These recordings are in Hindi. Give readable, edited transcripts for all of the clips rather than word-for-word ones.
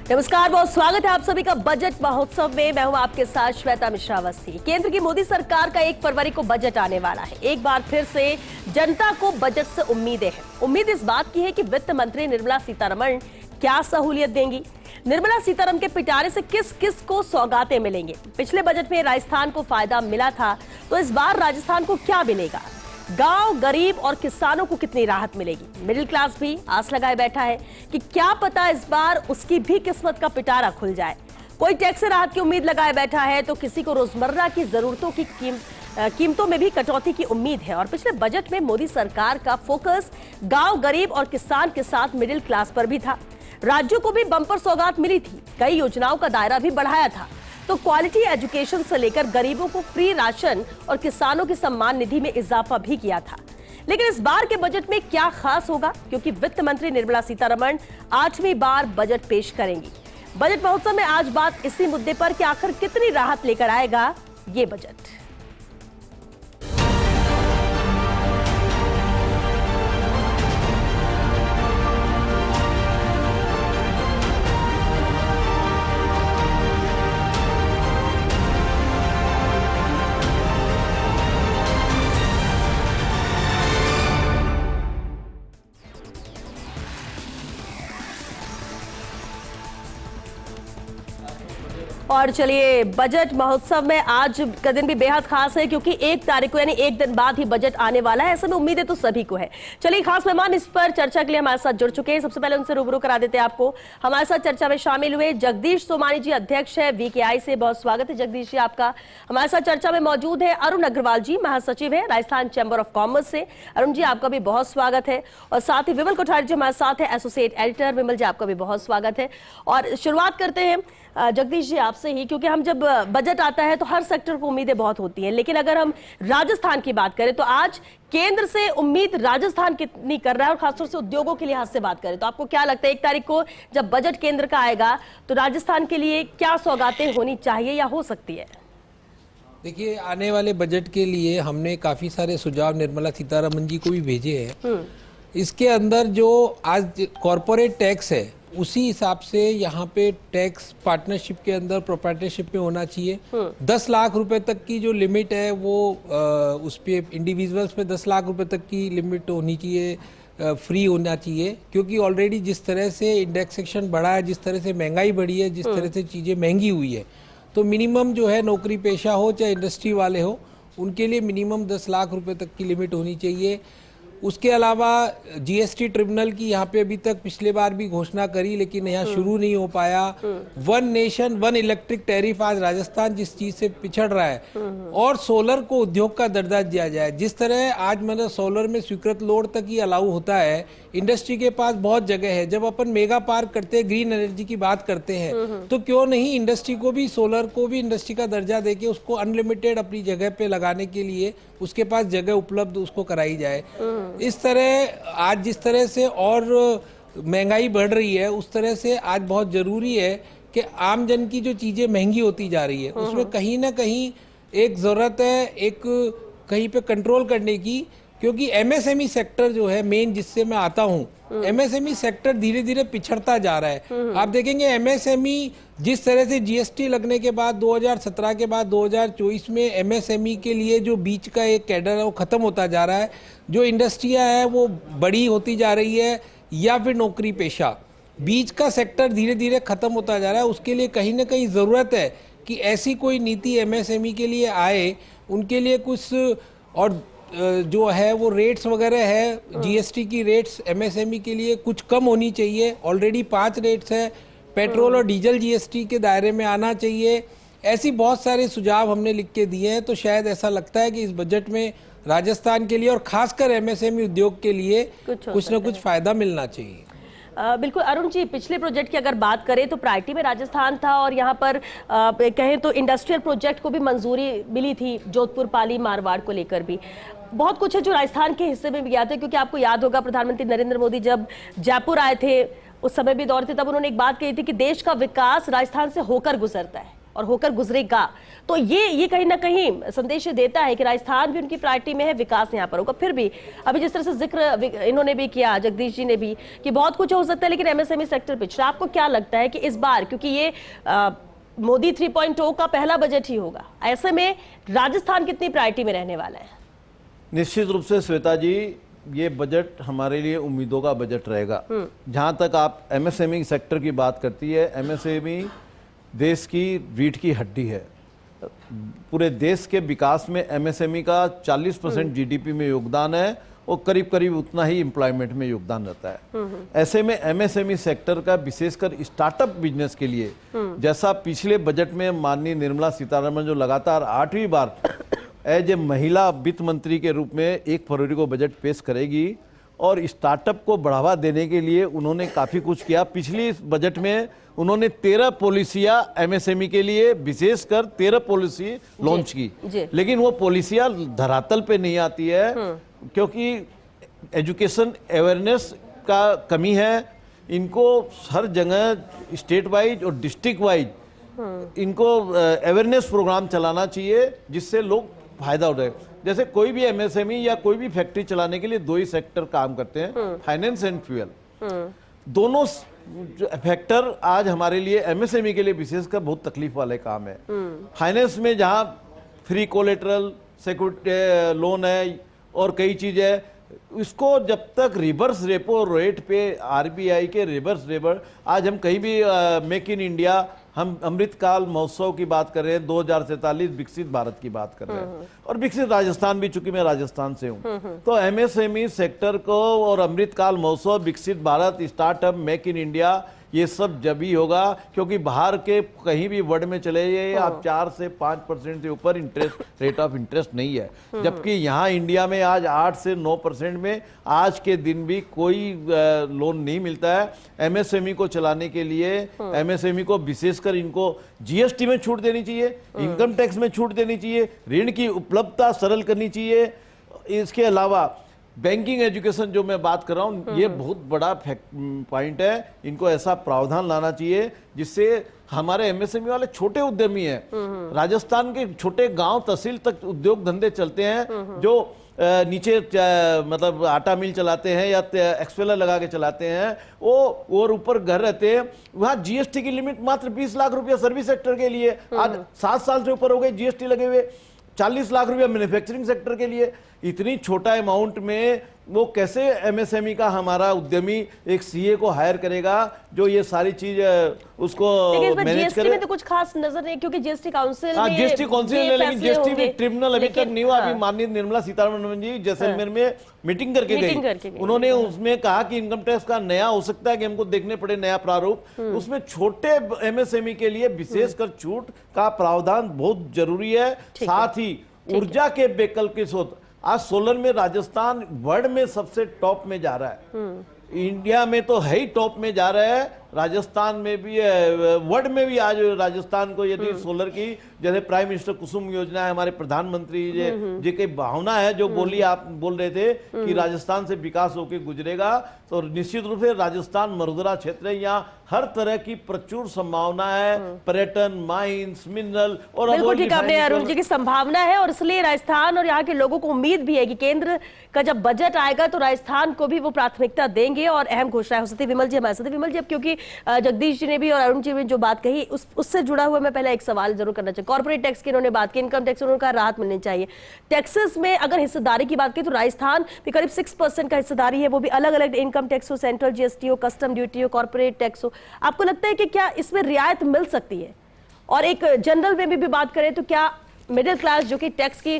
नमस्कार, बहुत स्वागत है आप सभी का बजट महोत्सव में। मैं हूं आपके साथ श्वेता मिश्रा अवस्थी। केंद्र की मोदी सरकार का 1 फरवरी को बजट आने वाला है। एक बार फिर से जनता को बजट से उम्मीदें हैं। उम्मीद इस बात की है कि वित्त मंत्री निर्मला सीतारमण क्या सहूलियत देंगी, निर्मला सीतारमण के पिटारे से किस किस को सौगातें मिलेंगे। पिछले बजट में राजस्थान को फायदा मिला था, तो इस बार राजस्थान को क्या मिलेगा। गांव, गरीब और किसानों को कितनी राहत मिलेगी। मिडिल क्लास भी आस लगाए बैठा है कि क्या पता इस बार उसकी भी किस्मत का पिटारा खुल जाए। कोई टैक्स से राहत की उम्मीद लगाए बैठा है, तो किसी को रोजमर्रा की जरूरतों की कीमतों में भी कटौती की उम्मीद है। और पिछले बजट में मोदी सरकार का फोकस गांव, गरीब और किसान के साथ मिडिल क्लास पर भी था। राज्यों को भी बम्पर सौगात मिली थी, कई योजनाओं का दायरा भी बढ़ाया था। तो क्वालिटी एजुकेशन से लेकर गरीबों को फ्री राशन और किसानों की सम्मान निधि में इजाफा भी किया था। लेकिन इस बार के बजट में क्या खास होगा, क्योंकि वित्त मंत्री निर्मला सीतारमण 8वीं बार बजट पेश करेंगी। बजट महोत्सव में आज बात इसी मुद्दे पर कि आखिर कितनी राहत लेकर आएगा ये बजट। और चलिए, बजट महोत्सव में आज का दिन भी बेहद खास है, क्योंकि 1 तारीख को यानी एक दिन बाद ही बजट आने वाला है। ऐसे में उम्मीदें तो सभी को है। चलिए, खास मेहमान इस पर चर्चा के लिए हमारे साथ जुड़ चुके हैं। सबसे पहले उनसे रूबरू करा देते हैं आपको। हमारे साथ चर्चा में शामिल हुए जगदीश सोमानी जी, अध्यक्ष है वीकेआई से। बहुत स्वागत है जगदीश जी आपका। हमारे साथ चर्चा में मौजूद है अरुण अग्रवाल जी, महासचिव है राजस्थान चैंबर ऑफ कॉमर्स से। अरुण जी, आपका भी बहुत स्वागत है। और साथ ही विमल कोठारी जी हमारे साथ है, एसोसिएट एडिटर। विमल जी, आपका भी बहुत स्वागत है। और शुरुआत करते हैं जगदीश जी आपसे ही, क्योंकि हम जब बजट आता है तो हर सेक्टर को उम्मीदें बहुत होती हैं। लेकिन अगर हम राजस्थान की बात करें तो आज केंद्र से उम्मीद राजस्थान कितनी कर रहा है, और खासतौर से उद्योगों के लिहाज से बात करें तो आपको क्या लगता है 1 तारीख को जब बजट केंद्र का आएगा तो राजस्थान के लिए क्या सौगातें होनी चाहिए या हो सकती है? देखिए, आने वाले बजट के लिए हमने काफ़ी सारे सुझाव निर्मला सीतारमण जी को भी भेजे हैं। इसके अंदर जो आज कॉरपोरेट टैक्स है, उसी हिसाब से यहाँ पे टैक्स पार्टनरशिप के अंदर प्रोप्राइटरशिप में होना चाहिए। 10 लाख रुपए तक की जो लिमिट है वो उस पे इंडिविजुअल्स पे 10 लाख रुपए तक की लिमिट होनी चाहिए, फ्री होना चाहिए। क्योंकि ऑलरेडी जिस तरह से इंडेक्सेशन बढ़ा है, जिस तरह से महंगाई बढ़ी है, जिस तरह से चीज़ें महंगी हुई है, तो मिनिमम जो है नौकरी पेशा हो चाहे इंडस्ट्री वाले हो, उनके लिए मिनिमम 10 लाख रुपए तक की लिमिट होनी चाहिए। उसके अलावा जीएसटी ट्रिब्यूनल की यहाँ पे अभी तक पिछले बार भी घोषणा करी, लेकिन यहाँ शुरू नहीं हो पाया। 1 नेशन 1 इलेक्ट्रिक टैरिफ, आज राजस्थान जिस चीज से पिछड़ रहा है। और सोलर को उद्योग का दर्जा दिया जाए। जिस तरह आज मतलब सोलर में स्वीकृत लोड तक ही अलाउ होता है, इंडस्ट्री के पास बहुत जगह है। जब अपन मेगा पार्क करते हैं, ग्रीन एनर्जी की बात करते हैं, तो क्यों नहीं इंडस्ट्री को भी, सोलर को भी इंडस्ट्री का दर्जा देके उसको अनलिमिटेड अपनी जगह पे लगाने के लिए उसके पास जगह उपलब्ध उसको कराई जाए। इस तरह आज जिस तरह से और महंगाई बढ़ रही है, उस तरह से आज बहुत जरूरी है कि आम जन की जो चीजें महंगी होती जा रही है, उसमें कहीं ना कहीं एक जरूरत है एक कहीं पे कंट्रोल करने की। क्योंकि एमएसएमई सेक्टर जो है मेन, जिससे मैं आता हूँ, एमएसएमई सेक्टर धीरे धीरे पिछड़ता जा रहा है। आप देखेंगे एमएसएमई जिस तरह से जीएसटी लगने के बाद 2017 के बाद 2024 में एमएसएमई के लिए जो बीच का एक कैडर है वो खत्म होता जा रहा है। जो इंडस्ट्रियां हैं वो बड़ी होती जा रही है, या फिर नौकरी पेशा, बीच का सेक्टर धीरे धीरे खत्म होता जा रहा है। उसके लिए कहीं ना कहीं ज़रूरत है कि ऐसी कोई नीति एमएसएमई के लिए आए, उनके लिए कुछ। और जो है वो रेट्स वगैरह है, जीएसटी की रेट्स एमएसएमई के लिए कुछ कम होनी चाहिए। ऑलरेडी 5 रेट्स है, पेट्रोल और डीजल जीएसटी के दायरे में आना चाहिए। ऐसी बहुत सारे सुझाव हमने लिख के दिए हैं। तो शायद ऐसा लगता है कि इस बजट में राजस्थान के लिए और खासकर एमएसएमई उद्योग के लिए कुछ न कुछ फायदा मिलना चाहिए। बिल्कुल अरुण जी, पिछले प्रोजेक्ट की अगर बात करें तो प्रायोरिटी में राजस्थान था, और यहाँ पर कहें तो इंडस्ट्रियल प्रोजेक्ट को भी मंजूरी मिली थी, जोधपुर, पाली, मारवाड़ को लेकर भी। बहुत कुछ है जो राजस्थान के हिस्से में भी गया था, क्योंकि आपको याद होगा प्रधानमंत्री नरेंद्र मोदी जब जयपुर आए थे, उस समय भी दौर थे, तब उन्होंने एक बात कही थी कि देश का विकास राजस्थान से होकर गुजरता है। और होकर गुजरेगा। तो ये कहीं ना कहीं संदेश देता है कि राजस्थान भी उनकी प्रायोरिटी में है, विकास यहाँ पर होगा। फिर भी अभी जिस तरह से जिक्र इन्होंने भी किया, जगदीश जी ने भी, कि बहुत कुछ हो सकता है लेकिन एमएसएमई सेक्टर पिछड़ा। आपको क्या लगता है कि इस बार, क्योंकि ये मोदी 3.0 का पहला बजट ही होगा, ऐसे में राजस्थान कितनी प्रायोरिटी में रहने वाला है? निश्चित रूप से श्वेता जी, ये बजट हमारे लिए उम्मीदों का बजट रहेगा। जहां तक आप एमएसएमई सेक्टर की बात करती है, एमएसएमई देश की रीढ़ की हड्डी है। पूरे देश के विकास में एमएसएमई का 40% जीडीपी में योगदान है और करीब करीब उतना ही एम्प्लॉयमेंट में योगदान रहता है। ऐसे में एमएसएमई सेक्टर का विशेषकर स्टार्टअप बिजनेस के लिए, जैसा पिछले बजट में माननीय निर्मला सीतारमण जो लगातार 8वीं बार एज ए महिला वित्त मंत्री के रूप में 1 फरवरी को बजट पेश करेगी और स्टार्टअप को बढ़ावा देने के लिए उन्होंने काफ़ी कुछ किया। पिछली बजट में उन्होंने 13 पॉलिसियां एमएसएमई के लिए विशेषकर 13 पॉलिसी लॉन्च की, लेकिन वो पॉलिसियां धरातल पे नहीं आती है क्योंकि एजुकेशन अवेयरनेस का कमी है। इनको हर जगह स्टेट वाइज और डिस्ट्रिक्ट वाइज इनको अवेयरनेस प्रोग्राम चलाना चाहिए जिससे लोग फायदा उठाए। जैसे कोई भी एमएसएमई या कोई भी फैक्ट्री चलाने के लिए 2 ही सेक्टर काम करते हैं, फाइनेंस एंड फ्यूल। दोनों फैक्टर आज हमारे लिए एमएसएमई के लिए विशेषकर बहुत तकलीफ वाले काम है। फाइनेंस में जहां फ्री कोलेटरल सिक्योरिटी लोन है और कई चीज है, इसको जब तक रिवर्स रेपो रेट पे आरबीआई के रिवर्स रेपो, आज हम कहीं भी मेक इन इंडिया, हम अमृतकाल महोत्सव की बात कर रहे हैं, 2047 विकसित भारत की बात कर रहे हैं और विकसित राजस्थान भी, चूंकि मैं राजस्थान से हूं, तो एमएसएमई सेक्टर को और अमृतकाल महोत्सव, विकसित Bharat, startup, make in India, ये सब जब ही होगा क्योंकि बाहर के कहीं भी वर्ल्ड में चले जाइए आप 4 से 5% से ऊपर इंटरेस्ट रेट ऑफ इंटरेस्ट नहीं है, जबकि यहाँ इंडिया में आज 8 से 9% में आज के दिन भी कोई लोन नहीं मिलता है। एमएसएमई को चलाने के लिए एमएसएमई को विशेषकर इनको जीएसटी में छूट देनी चाहिए, इनकम टैक्स में छूट देनी चाहिए, ऋण की उपलब्धता सरल करनी चाहिए। इसके अलावा बैंकिंग एजुकेशन जो मैं बात कर रहा हूँ, ये बहुत बड़ा पॉइंट है। इनको ऐसा प्रावधान लाना चाहिए जिससे हमारे एमएसएमई वाले छोटे उद्यमी हैं, राजस्थान के छोटे गांव तहसील तक उद्योग धंधे चलते हैं, जो नीचे मतलब आटा मिल चलाते हैं या एक्सपेलर लगा के चलाते हैं, वो और ऊपर घर रहते हैं। वहां जीएसटी की लिमिट मात्र 20 लाख रुपया सर्विस सेक्टर के लिए, आज 7 साल से ऊपर हो गए जीएसटी लगे हुए, 40 लाख रुपया मैन्युफैक्चरिंग सेक्टर के लिए। इतनी छोटा अमाउंट में वो कैसे एमएसएमई का हमारा उद्यमी एक सीए को हायर करेगा जो ये सारी चीज उसको मैनेज करे? में तो कुछ खास नजर नहीं, क्योंकि जीएसटी काउंसिल में जीएसटी काउंसिल है, लेकिन जीएसटी में ट्रिब्यूनल अभी तक नहीं हुआ। अभी माननीय निर्मला सीतारमण जी जैसलमेर में मीटिंग करके गई, उन्होंने उसमें कहा कि इनकम टैक्स का नया हो सकता है कि हमको देखने पड़े नया प्रारूप, उसमें छोटे एमएसएमई के लिए विशेषकर छूट का प्रावधान बहुत जरूरी है। साथ ही ऊर्जा के वैकल्पिक स्रोत, आज सोलर में राजस्थान वर्ल्ड में सबसे टॉप में जा रहा है, इंडिया में तो है ही टॉप में जा रहा है, राजस्थान में भी, वर्ल्ड में भी आज राजस्थान को यदि सोलर की, जैसे प्राइम मिनिस्टर कुसुम योजना है, हमारे प्रधानमंत्री जी की भावना है जो बोली, आप बोल रहे थे कि राजस्थान से विकास होकर गुजरेगा, तो निश्चित रूप से राजस्थान मरुदरा क्षेत्र है, यहाँ हर तरह की प्रचुर संभावना है, पर्यटन, माइंस, मिनरल और बिल्कुल ठीक आपने अरुण जी की संभावना है, और इसलिए राजस्थान और यहाँ के लोगों को उम्मीद भी है कि केंद्र का जब बजट आएगा तो राजस्थान को भी वो प्राथमिकता देंगे और अहम घोषणा हो सकती है। विमल जी हमारे साथ, विमल जी अब क्योंकि जगदीश जी ने भी और अरुण जी ने जो बात कही उससे जुड़ा हुआ मैं पहले एक सवाल जरूर करना चाहिए। कॉर्पोरेट टैक्स की इन्होंने बात की, इनकम टैक्स उन्होंने कहा राहत मिलनी चाहिए। टैक्सेस में अगर हिस्सेदारी की बात की तो राजस्थान भी करीब 6% का हिस्सेदारी है, वो भी अलग अलग इनकम टैक्स हो, सेंट्रल जीएसटी हो, कस्टम ड्यूटी हो, कॉर्पोरेट टैक्स हो। आपको लगता है कि क्या इसमें रियायत मिल सकती है? और एक जनरल में भी बात करें तो क्या मिडिल क्लास जो कि टैक्स की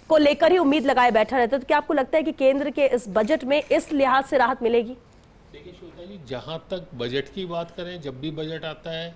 को लेकर ही उम्मीद लगाए बैठा रहता है, तो क्या आपको लगता है कि केंद्र के इस बजट में इस लिहाज से राहत मिलेगी? देखिए श्वेता जी, जहाँ तक बजट की बात करें, जब भी बजट आता है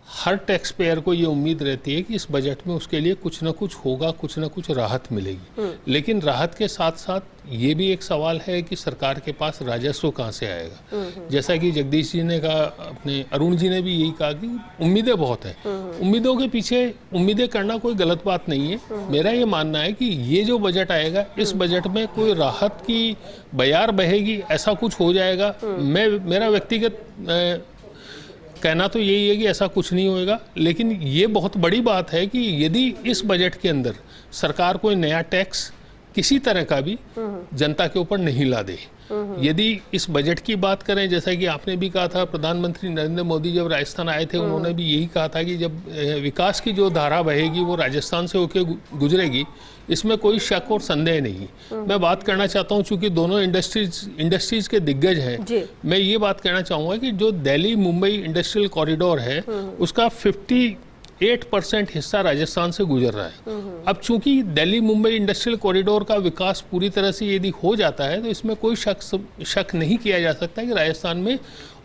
हर टैक्स पेयर को ये उम्मीद रहती है कि इस बजट में उसके लिए कुछ ना कुछ होगा, कुछ ना कुछ राहत मिलेगी। लेकिन राहत के साथ साथ ये भी एक सवाल है कि सरकार के पास राजस्व कहाँ से आएगा। जैसा कि जगदीश जी ने कहा, अपने अरुण जी ने भी यही कहा कि उम्मीदें बहुत है, उम्मीदों के पीछे उम्मीदें करना कोई गलत बात नहीं है। मेरा ये मानना है कि ये जो बजट आएगा, इस बजट में कोई राहत की बयार बहेगी, ऐसा कुछ हो जाएगा, मेरा व्यक्तिगत कहना तो यही है कि ऐसा कुछ नहीं होएगा, लेकिन ये बहुत बड़ी बात है कि यदि इस बजट के अंदर सरकार कोई नया टैक्स किसी तरह का भी जनता के ऊपर नहीं ला दे। यदि इस बजट की बात करें, जैसा कि आपने भी कहा था, प्रधानमंत्री नरेंद्र मोदी जब राजस्थान आए थे उन्होंने भी यही कहा था कि जब विकास की जो धारा बहेगी वो राजस्थान से होकर गुजरेगी, इसमें कोई शक और संदेह नहीं। मैं बात करना चाहता हूं, चूंकि दोनों इंडस्ट्रीज के दिग्गज हैं, मैं ये बात कहना चाहूँगा कि जो दिल्ली मुंबई इंडस्ट्रियल कॉरिडोर है उसका 58% हिस्सा राजस्थान से गुजर रहा है। अब चूंकि दिल्ली मुंबई इंडस्ट्रियल कॉरिडोर का विकास पूरी तरह से यदि हो जाता है तो इसमें कोई शक नहीं किया जा सकता कि राजस्थान में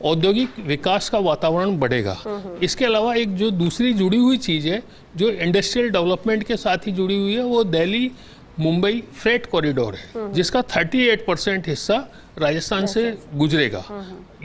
औद्योगिक विकास का वातावरण बढ़ेगा। इसके अलावा एक जो दूसरी जुड़ी हुई चीज़ है जो इंडस्ट्रियल डेवलपमेंट के साथ ही जुड़ी हुई है, वो दिल्ली मुंबई फ्रेट कॉरिडोर है, जिसका 38% हिस्सा राजस्थान से गुजरेगा।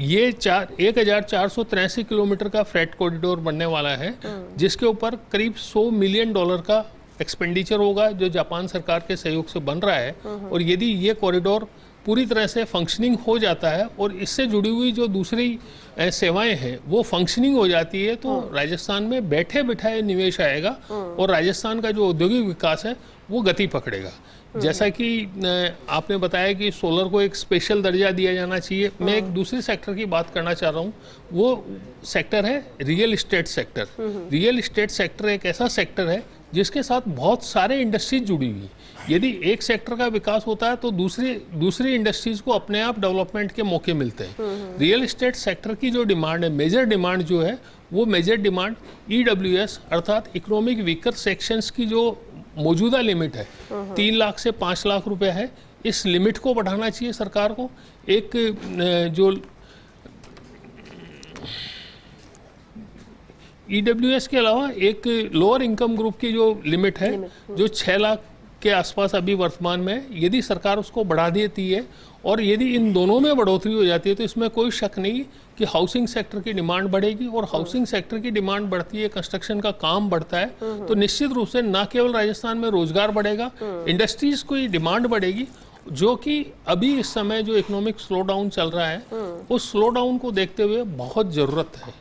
ये 1483 किलोमीटर का फ्रेट कॉरिडोर बनने वाला है, जिसके ऊपर करीब $100 मिलियन का एक्सपेंडिचर होगा, जो जापान सरकार के सहयोग से बन रहा है। और यदि ये कॉरिडोर पूरी तरह से फंक्शनिंग हो जाता है और इससे जुड़ी हुई जो दूसरी सेवाएं हैं वो फंक्शनिंग हो जाती है, तो राजस्थान में बैठे बिठाए निवेश आएगा और राजस्थान का जो औद्योगिक विकास है वो गति पकड़ेगा। जैसा कि आपने बताया कि सोलर को एक स्पेशल दर्जा दिया जाना चाहिए, मैं एक दूसरे सेक्टर की बात करना चाह रहा हूँ। वो सेक्टर है real estate sector. Real estate sector एक ऐसा सेक्टर है जिसके साथ बहुत सारे इंडस्ट्रीज जुड़ी हुई। यदि एक सेक्टर का विकास होता है तो दूसरी इंडस्ट्रीज को अपने आप डेवलपमेंट के मौके मिलते हैं। रियल इस्टेट सेक्टर की जो डिमांड है, मेजर डिमांड जो है, वो मेजर डिमांड EWS अर्थात इकोनॉमिक वीकर सेक्शंस की जो मौजूदा लिमिट है 3 लाख से 5 लाख रुपए है, इस लिमिट को बढ़ाना चाहिए सरकार को। एक जो EWS के अलावा एक लोअर इनकम ग्रुप की जो लिमिट है जो 6 लाख के आसपास अभी वर्तमान में, यदि सरकार उसको बढ़ा देती है और यदि इन दोनों में बढ़ोतरी हो जाती है तो इसमें कोई शक नहीं कि हाउसिंग सेक्टर की डिमांड बढ़ेगी। और हाउसिंग सेक्टर की डिमांड बढ़ती है, कंस्ट्रक्शन का काम बढ़ता है, तो निश्चित रूप से न केवल राजस्थान में रोजगार बढ़ेगा, इंडस्ट्रीज की डिमांड बढ़ेगी, जो कि अभी इस समय जो इकोनॉमिक स्लो डाउन चल रहा है उस स्लो डाउन को देखते हुए बहुत जरूरत है।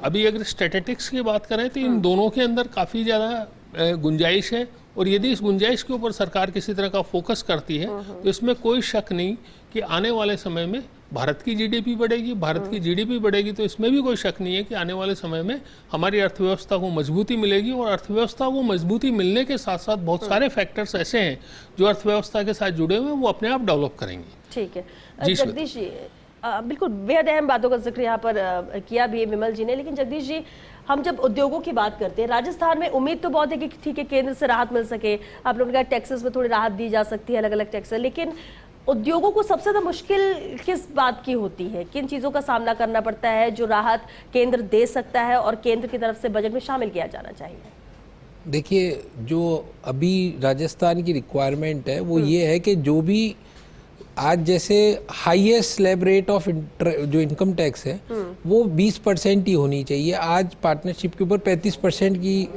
अभी अगर स्टैटिस्टिक्स की बात करें तो इन दोनों के अंदर काफी ज्यादा गुंजाइश है, और यदि इस गुंजाइश के ऊपर सरकार किसी तरह का फोकस करती है तो इसमें कोई शक नहीं कि आने वाले समय में भारत की जीडीपी बढ़ेगी। भारत की जीडीपी बढ़ेगी तो इसमें भी कोई शक नहीं है कि आने वाले समय में हमारी अर्थव्यवस्था को मजबूती मिलेगी, और अर्थव्यवस्था को मजबूती मिलने के साथ साथ बहुत सारे फैक्टर्स ऐसे हैं जो अर्थव्यवस्था के साथ जुड़े हुए हैं, वो अपने आप डेवलप करेंगे। ठीक है जगदीश जी, बिल्कुल बेहद अहम बातों का जिक्र यहाँ पर किया भी है विमल जी ने। लेकिन जगदीश जी, हम जब उद्योगों की बात करते हैं, राजस्थान में उम्मीद तो बहुत है कि ठीक है केंद्र से राहत मिल सके, आप लोगों ने कहा टैक्सेस में थोड़ी राहत दी जा सकती है, अलग अलग टैक्स है, लेकिन उद्योगों को सबसे ज्यादा मुश्किल किस बात की होती है, किन चीजों का सामना करना पड़ता है जो राहत केंद्र दे सकता है और केंद्र की तरफ से बजट में शामिल किया जाना चाहिए? देखिए, जो अभी राजस्थान की रिक्वायरमेंट है वो ये है कि जो भी आज जैसे हाईएस्ट स्लैब रेट ऑफ जो इनकम टैक्स है वो 20% ही होनी चाहिए। आज पार्टनरशिप के ऊपर 35% की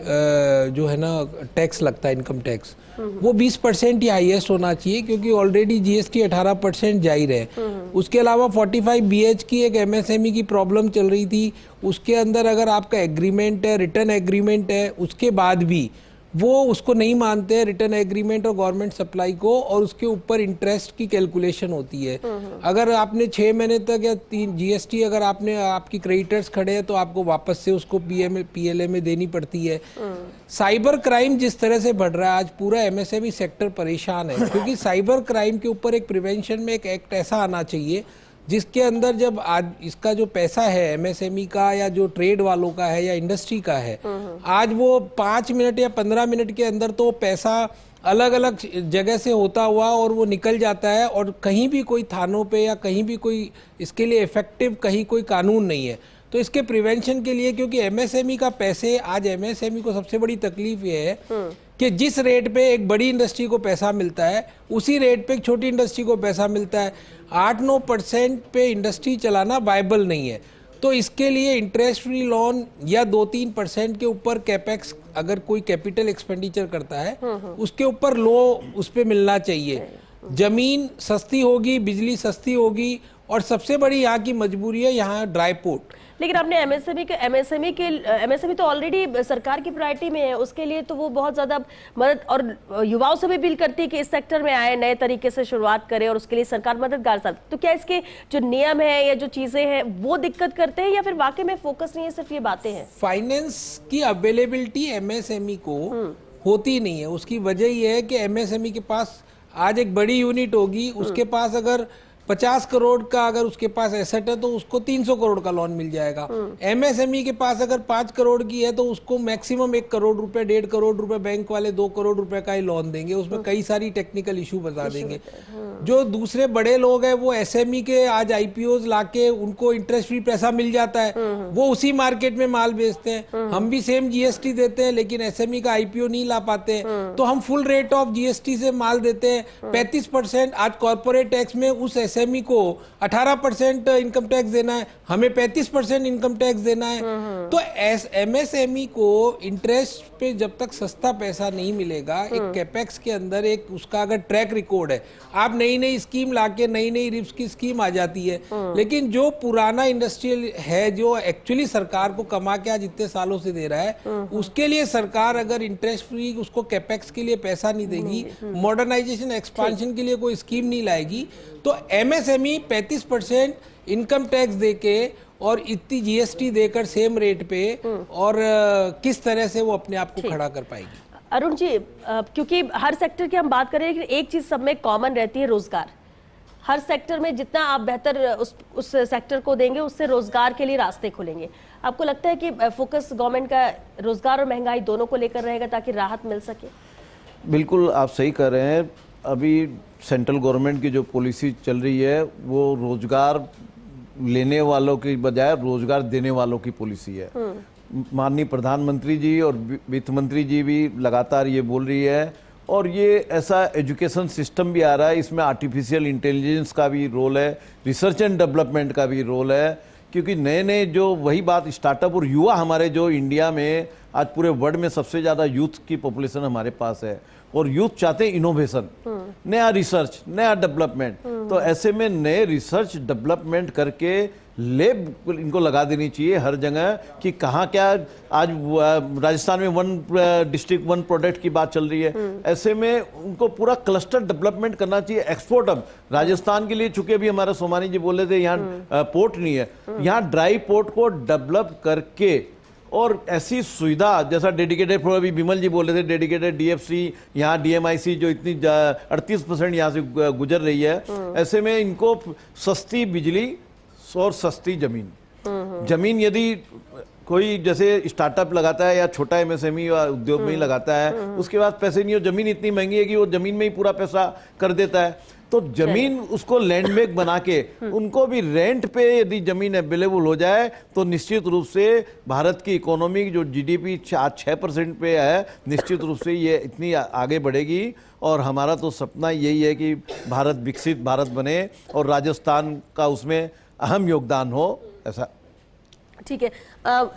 जो है ना टैक्स लगता है, इनकम टैक्स, वो 20% ही हाईएस्ट होना चाहिए, क्योंकि ऑलरेडी GST 18% जाहिर है। उसके अलावा 45BH की एक MSME की प्रॉब्लम चल रही थी, उसके अंदर अगर आपका एग्रीमेंट है, रिटर्न एग्रीमेंट है, उसके बाद भी वो उसको नहीं मानते हैं, रिटर्न एग्रीमेंट और गवर्नमेंट सप्लाई को, और उसके ऊपर इंटरेस्ट की कैलकुलेशन होती है। अगर आपने 6 महीने तक या 3 GST अगर आपने आपकी क्रेडिटर्स खड़े हैं तो आपको वापस से उसको PLA में देनी पड़ती है। साइबर क्राइम जिस तरह से बढ़ रहा है, आज पूरा MSME सेक्टर परेशान है, क्योंकि साइबर क्राइम के ऊपर एक प्रिवेंशन में एक एक्ट ऐसा आना चाहिए जिसके अंदर जब आज इसका जो पैसा है MSME का या जो ट्रेड वालों का है या इंडस्ट्री का है, आज वो 5 मिनट या 15 मिनट के अंदर तो पैसा अलग अलग जगह से होता हुआ और वो निकल जाता है, और कहीं भी कोई थानों पे या कहीं भी कोई इसके लिए इफेक्टिव कहीं कोई कानून नहीं है। तो इसके प्रिवेंशन के लिए, क्योंकि MSME का पैसे, आज MSME को सबसे बड़ी तकलीफ ये है कि जिस रेट पे एक बड़ी इंडस्ट्री को पैसा मिलता है उसी रेट पे एक छोटी इंडस्ट्री को पैसा मिलता है। 8-9% पे इंडस्ट्री चलाना वायबल नहीं है। तो इसके लिए इंटरेस्ट फ्री लोन या 2-3% के ऊपर कैपेक्स, अगर कोई कैपिटल एक्सपेंडिचर करता है उसके ऊपर लो उस पे मिलना चाहिए। जमीन सस्ती होगी, बिजली सस्ती होगी, और सबसे बड़ी यहाँ की मजबूरी है, यहाँ ड्राई पोर्ट। लेकिन आपने एमएसएमई तो ऑलरेडी सरकार की प्रायोरिटी में है, उसके लिए तो वो बहुत ज्यादा मदद और युवाओं से भी अपील करती है कि इस सेक्टर में आए, नए तरीके से शुरुआत करें और उसके लिए सरकार मददगार साथ। तो क्या इसके जो नियम है या जो चीजें हैं वो दिक्कत करते हैं या फिर वाकई में फोकस नहीं है, सिर्फ ये बातें हैं? फाइनेंस की अवेलेबिलिटी एमएसएमई को होती नहीं है। उसकी वजह ये है कि एमएसएमई के पास आज एक बड़ी यूनिट होगी, उसके पास अगर 50 करोड़ का अगर उसके पास एसेट है तो उसको 300 करोड़ का लोन मिल जाएगा। एमएसएमई के पास अगर 5 करोड़ की है तो उसको मैक्सिमम 1 करोड़ रुपए, 1.5 करोड़ रुपए बैंक वाले 2 करोड़ रुपए का ही लोन देंगे, उसमें कई सारी टेक्निकल इशू बता देंगे। जो दूसरे बड़े लोग हैं वो एसएमई के आज आईपीओज लाके उनको इंटरेस्ट फ्री पैसा मिल जाता है, वो उसी मार्केट में माल बेचते हैं। हम भी सेम जीएसटी देते हैं लेकिन एसएमई का आईपीओ नहीं ला पाते, तो हम फुल रेट ऑफ जीएसटी से माल देते हैं। 35% आज कॉर्पोरेट टैक्स में उस एसएमई को 18% इनकम टैक्स देना है, हमें 35% इनकम टैक्स देना है। तो एमएसएमई को इंटरेस्ट पे जब तक सस्ता पैसा नहीं मिलेगा, एक कैपेक्स के अंदर एक उसका अगर ट्रैक रिकॉर्ड है, आप नई नई स्कीम लाके नई नई रिप्स की स्कीम आ जाती है, लेकिन जो पुराना इंडस्ट्रियल है जो एक्चुअली सरकार को कमा के आज इतने सालों से दे रहा है, उसके लिए सरकार अगर इंटरेस्ट फ्री उसको कैपेक्स के लिए पैसा नहीं देगी, मॉडर्नाइजेशन एक्सपांशन के लिए कोई स्कीम नहीं लाएगी, तो एमएसएमई 35% इनकम टैक्स देके और इतनी जीएसटी देकर सेम रेट पे और किस तरह से वो अपने आप को खड़ा कर पाएगी? अरुण जी, क्योंकि हर सेक्टर की हम बात करें लेकिन एक चीज सब में कॉमन रहती है, रोजगार। हर सेक्टर में जितना आप बेहतर उस सेक्टर को देंगे उससे रोजगार के लिए रास्ते खुलेंगे। आपको लगता है कि फोकस गवर्नमेंट का रोजगार और महंगाई दोनों को लेकर रहेगा ताकि राहत मिल सके? बिल्कुल आप सही कह रहे हैं। अभी सेंट्रल गवर्नमेंट की जो पॉलिसी चल रही है वो रोजगार लेने वालों की बजाय रोजगार देने वालों की पॉलिसी है। माननीय प्रधानमंत्री जी और वित्त मंत्री जी भी लगातार ये बोल रही है, और ये ऐसा एजुकेशन सिस्टम भी आ रहा है, इसमें आर्टिफिशियल इंटेलिजेंस का भी रोल है, रिसर्च एंड डेवलपमेंट का भी रोल है, क्योंकि नए नए जो वही बात स्टार्टअप और युवा हमारे जो इंडिया में आज पूरे वर्ल्ड में सबसे ज़्यादा यूथ की पॉपुलेशन हमारे पास है, और यूथ चाहते हैं इनोवेशन, नया रिसर्च, नया डेवलपमेंट। तो ऐसे में नए रिसर्च डेवलपमेंट करके लेब इनको लगा देनी चाहिए हर जगह कि कहाँ क्या। आज राजस्थान में 1 डिस्ट्रिक्ट 1 प्रोडक्ट की बात चल रही है, ऐसे में उनको पूरा क्लस्टर डेवलपमेंट करना चाहिए। एक्सपोर्ट अब राजस्थान के लिए, चूंकि अभी हमारा सोमानी जी बोल रहे थे यहाँ पोर्ट नहीं है, यहाँ ड्राई पोर्ट को डेवलप करके और ऐसी सुविधा जैसा डेडिकेटेड, अभी विमल जी बोल रहे थे डेडिकेटेड डीएफसी, यहाँ डीएमआईसी जो इतनी 38% यहाँ से गुजर रही है, ऐसे में इनको सस्ती बिजली और सस्ती जमीन यदि कोई जैसे स्टार्टअप लगाता है या छोटा एमएसएमई या उद्योग में ही लगाता है, उसके पास पैसे नहीं हो, जमीन इतनी महंगी है कि वो जमीन में ही पूरा पैसा कर देता है, तो जमीन उसको लैंड बैंक बना के उनको भी रेंट पे यदि जमीन अवेलेबल हो जाए तो निश्चित रूप से भारत की इकोनॉमी जो जीडीपी 6% पे है, निश्चित रूप से ये इतनी आगे बढ़ेगी। और हमारा तो सपना यही है कि भारत विकसित भारत बने और राजस्थान का उसमें अहम योगदान हो, ऐसा। ठीक है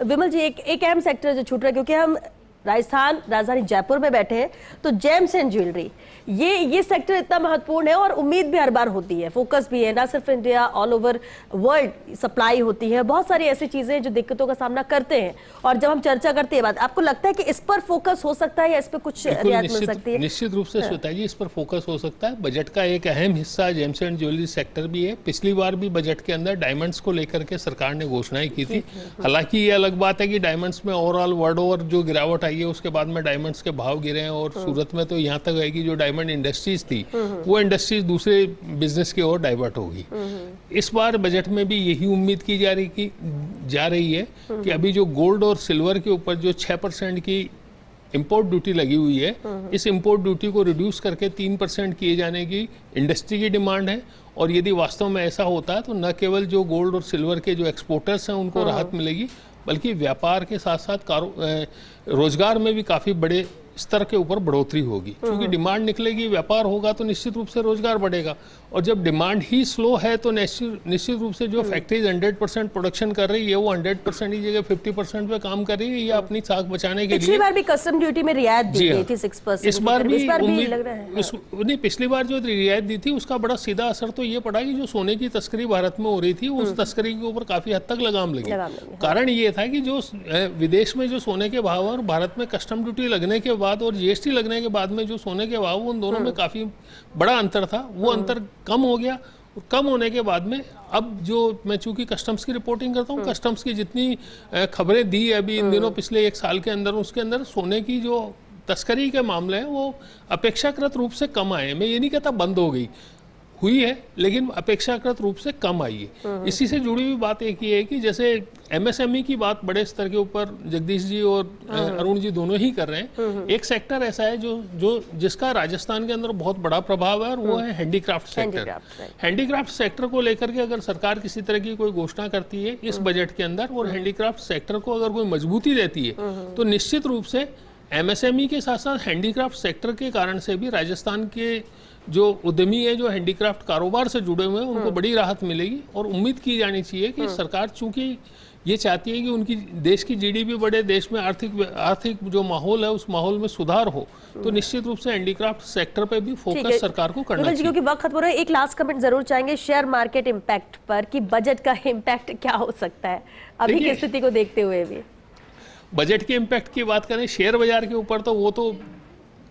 विमल जी, एक अहम सेक्टर जो छूट रहा है, क्योंकि हम राजधानी जयपुर में बैठे हैं, तो जेम्स एंड ज्वेलरी ये सेक्टर इतना महत्वपूर्ण है और उम्मीद भी हर बार होती है, फोकस भी है, ना सिर्फ India, all over world supply होती है, बहुत सारी ऐसी चीजें जो दिक्कतों का सामना करते हैं। और जब हम चर्चा करते हैं बात, आपको लगता है कि इस पर फोकस हो सकता है या इस पर कुछ रियायत मिल सकती है? निश्चित रूप से श्वेता जी, इस पर फोकस हो सकता है। बजट का एक अहम हिस्सा जेम्स एंड ज्वेलरी सेक्टर भी है। पिछली बार भी बजट के अंदर डायमंड्स को लेकर के सरकार ने घोषणाएं की थी। हालांकि ये अलग बात है कि डायमंड्स में ओवरऑल वर्ल्ड ओवर जो गिरावट आई है उसके बाद में डायमंड्स के भाव गिरे हैं, और सूरत में तो यहाँ तक है कि जो डायमंड इंडस्ट्रीज थी वो इंडस्ट्रीज दूसरे बिजनेस की ओर डाइवर्ट होगी। इस बार बजट में भी यही उम्मीद की जा रही है कि अभी जो गोल्ड और सिल्वर के ऊपर जो 6% की इंपोर्ट ड्यूटी लगी हुई है, इस इंपोर्ट ड्यूटी को रिड्यूस करके 3% किए जाने की इंडस्ट्री की डिमांड है। और यदि वास्तव में ऐसा होता है तो न केवल जो गोल्ड और सिल्वर के जो एक्सपोर्टर्स हैं उनको राहत मिलेगी, बल्कि व्यापार के साथ साथ रोजगार में भी काफ़ी बड़े स्तर के ऊपर बढ़ोतरी होगी, क्योंकि डिमांड निकलेगी, व्यापार होगा तो निश्चित रूप से रोजगार बढ़ेगा। और जब डिमांड ही स्लो है तो निश्चित रूप से जो फैक्ट्रीज 100% प्रोडक्शन कर रही है वो 100% की जगह 50% पे काम कर रही है, या अपनी साख बचाने के लिए। पिछली बार भी कस्टम ड्यूटी में रियायत दी गई थी 6%। इस बार भी लग रहा है नहीं, पिछली बार जो रियायत दी थी उसका बड़ा सीधा असर तो ये पड़ा कि जो सोने की तस्करी भारत में हो रही थी उस तस्करी के ऊपर काफी हद तक लगाम लगी। कारण ये था कि जो विदेश में जो सोने के भाव और भारत में कस्टम ड्यूटी लगने के बाद और जीएसटी लगने के बाद में जो सोने के भाव, उन दोनों में काफी बड़ा अंतर था। वो अंतर कम हो गया। कम होने के बाद में अब जो मैं चूंकि कस्टम्स की रिपोर्टिंग करता हूँ, कस्टम्स की जितनी खबरें दी अभी इन दिनों पिछले 1 साल के अंदर, उसके अंदर सोने की जो तस्करी के मामले हैं वो अपेक्षाकृत रूप से कम आए। मैं ये नहीं कहता बंद हो गई, हुई है, लेकिन अपेक्षाकृत रूप से कम आई है। इसी से जुड़ी हुई बात एक ये है कि जैसे एमएसएमई की बात बड़े स्तर के ऊपर जगदीश जी और अरुण जी दोनों ही कर रहे हैं। एक सेक्टर ऐसा है जो जिसका राजस्थान के अंदर बहुत बड़ा प्रभाव है, और वो है हैंडीक्राफ्ट सेक्टर। हैंडीक्राफ्ट सेक्टर को लेकर के अगर सरकार किसी तरह की कोई घोषणा करती है इस बजट के अंदर, और हैंडीक्राफ्ट सेक्टर को अगर कोई मजबूती देती है, तो निश्चित रूप से एमएसएमई के साथ साथ हैंडीक्राफ्ट सेक्टर के कारण से भी राजस्थान के जो उद्यमी है, जो हैंडीक्राफ्ट कारोबार से जुड़े हुए हैं, उनको बड़ी राहत मिलेगी। और उम्मीद की जानी चाहिए कि सरकार चूंकि ये चाहती है कि उनकी देश की जीडीपी बढ़े, देश में आर्थिक जो माहौल है उस माहौल में सुधार हो, तो निश्चित रूप से हैंडीक्राफ्ट सेक्टर पे भी फोकस सरकार को करना चाहिए। क्योंकि वक्त खत्म हो रहा है, एक लास्ट कमेंट जरूर चाहेंगे शेयर मार्केट इम्पैक्ट पर, कि बजट का इम्पैक्ट क्या हो सकता है अभी की स्थिति को देखते हुए भी। बजट के इम्पैक्ट की बात करें शेयर बाजार के ऊपर, तो वो तो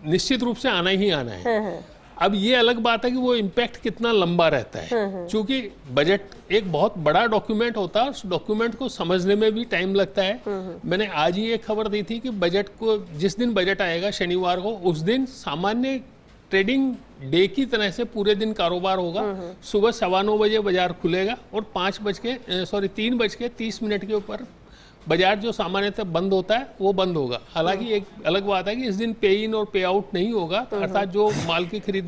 निश्चित रूप से आना ही आना है। अब ये अलग बात है कि वो इम्पैक्ट कितना लंबा रहता है, क्योंकि बजट एक बहुत बड़ा डॉक्यूमेंट होता है, उस डॉक्यूमेंट को समझने में भी टाइम लगता है। मैंने आज ही एक खबर दी थी कि बजट को, जिस दिन बजट आएगा शनिवार को, उस दिन सामान्य ट्रेडिंग डे की तरह से पूरे दिन कारोबार होगा। सुबह 9:15 बजे बाजार खुलेगा और 3:30 के ऊपर बाजार जो सामान्यतः बंद होता है वो बंद होगा। हालांकि एक अलग बात है कि इस दिन पे इन और पे आउट नहीं होगा, अर्थात जो माल की खरीद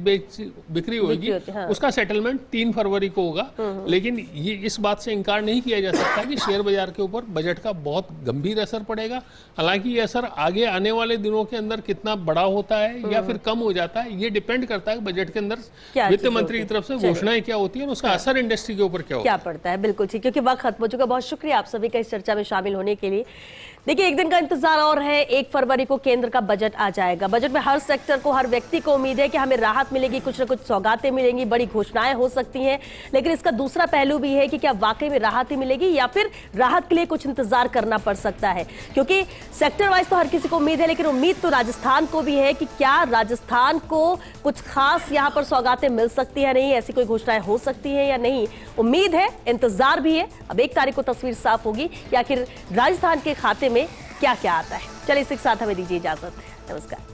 बिक्री होगी उसका सेटलमेंट 3 फरवरी को होगा। लेकिन ये इस बात से इनकार नहीं किया जा सकता कि शेयर बाजार के ऊपर बजट का बहुत गंभीर असर पड़ेगा। हालांकि ये असर आगे आने वाले दिनों के अंदर कितना बड़ा होता है या फिर कम हो जाता है, ये डिपेंड करता है बजट के अंदर वित्त मंत्री की तरफ से घोषणाएं क्या होती है और उसका असर इंडस्ट्री के ऊपर क्या पड़ता है। बिल्कुल ठीक, क्योंकि वक्त खत्म हो चुका। बहुत शुक्रिया आप सभी का इस चर्चा में शामिल होने के लिए। देखिए, एक दिन का इंतजार और है, 1 फरवरी को केंद्र का बजट आ जाएगा। बजट में हर सेक्टर को, हर व्यक्ति को उम्मीद है कि हमें राहत मिलेगी, कुछ न कुछ सौगातें मिलेंगी, बड़ी घोषणाएं हो सकती हैं। लेकिन इसका दूसरा पहलू भी है कि क्या वाकई में राहत ही मिलेगी या फिर राहत के लिए कुछ इंतजार करना पड़ सकता है। क्योंकि सेक्टर वाइज तो हर किसी को उम्मीद है, लेकिन उम्मीद तो राजस्थान को भी है कि क्या राजस्थान को कुछ खास यहाँ पर सौगातें मिल सकती है, नहीं ऐसी कोई घोषणाएं हो सकती है या नहीं। उम्मीद है, इंतजार भी है। अब 1 तारीख को तस्वीर साफ होगी कि आखिर राजस्थान के खाते में क्या क्या आता है। चलिए, इसके साथ हमें दीजिए इजाजत। नमस्कार।